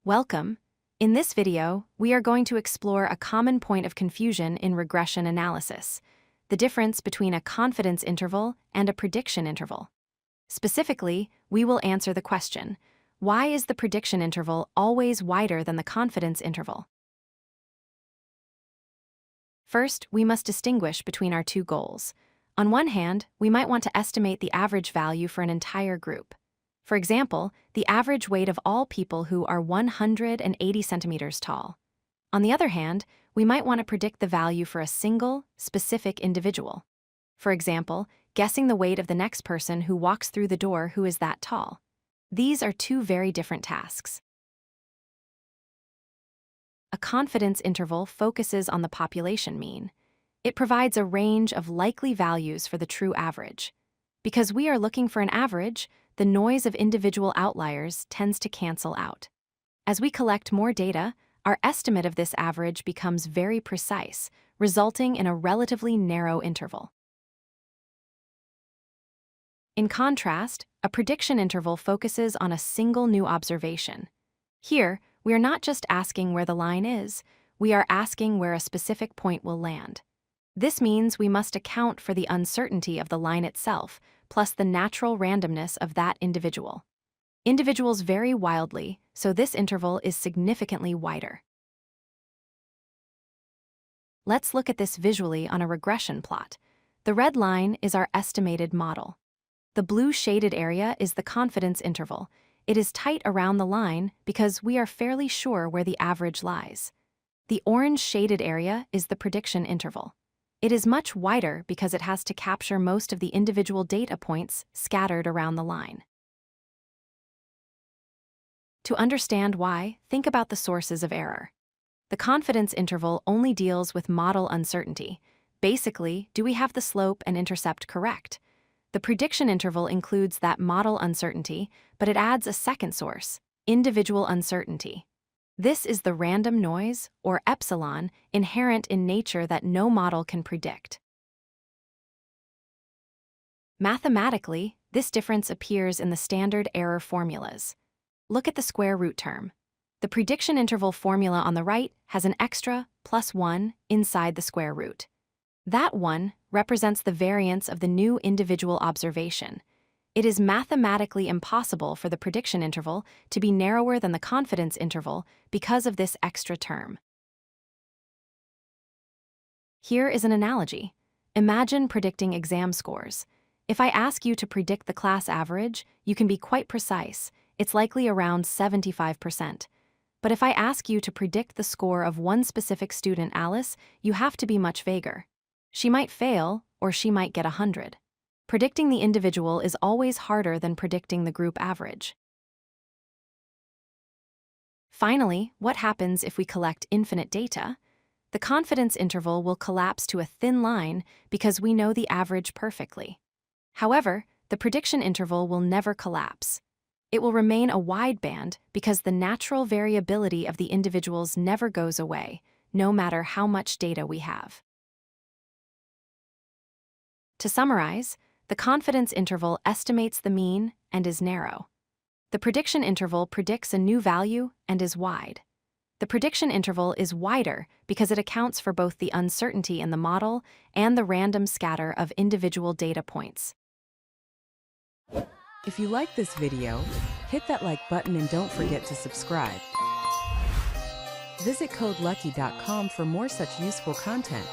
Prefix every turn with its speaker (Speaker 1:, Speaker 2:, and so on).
Speaker 1: Welcome. In this video, we are going to explore a common point of confusion in regression analysis, the difference between a confidence interval and a prediction interval. Specifically, we will answer the question, why is the prediction interval always wider than the confidence interval? First, we must distinguish between our two goals. On one hand, we might want to estimate the average value for an entire group. For example, the average weight of all people who are 180 centimeters tall. On the other hand, we might want to predict the value for a single, specific individual. For example, guessing the weight of the next person who walks through the door who is that tall. These are two very different tasks. A confidence interval focuses on the population mean. It provides a range of likely values for the true average. Because we are looking for an average, the noise of individual outliers tends to cancel out. As we collect more data, our estimate of this average becomes very precise, resulting in a relatively narrow interval. In contrast, a prediction interval focuses on a single new observation. Here, we are not just asking where the line is, we are asking where a specific point will land. This means we must account for the uncertainty of the line itself, plus the natural randomness of that individual. Individuals vary wildly, so this interval is significantly wider. Let's look at this visually on a regression plot. The red line is our estimated model. The blue shaded area is the confidence interval. It is tight around the line because we are fairly sure where the average lies. The orange shaded area is the prediction interval. It is much wider because it has to capture most of the individual data points scattered around the line. To understand why, think about the sources of error. The confidence interval only deals with model uncertainty. Basically, do we have the slope and intercept correct? The prediction interval includes that model uncertainty, but it adds a second source, individual uncertainty. This is the random noise, or epsilon, inherent in nature that no model can predict. Mathematically, this difference appears in the standard error formulas. Look at the square root term. The prediction interval formula on the right has an extra +1 inside the square root. That 1 represents the variance of the new individual observation. It is mathematically impossible for the prediction interval to be narrower than the confidence interval because of this extra term. Here is an analogy. Imagine predicting exam scores. If I ask you to predict the class average, you can be quite precise. It's likely around 75%. But if I ask you to predict the score of one specific student, Alice, you have to be much vaguer. She might fail, or she might get 100. Predicting the individual is always harder than predicting the group average. Finally, what happens if we collect infinite data? The confidence interval will collapse to a thin line because we know the average perfectly. However, the prediction interval will never collapse. It will remain a wide band because the natural variability of the individuals never goes away, no matter how much data we have. To summarize, the confidence interval estimates the mean and is narrow. The prediction interval predicts a new value and is wide. The prediction interval is wider because it accounts for both the uncertainty in the model and the random scatter of individual data points.
Speaker 2: If you like this video, hit that like button and don't forget to subscribe. Visit codelucky.com for more such useful content.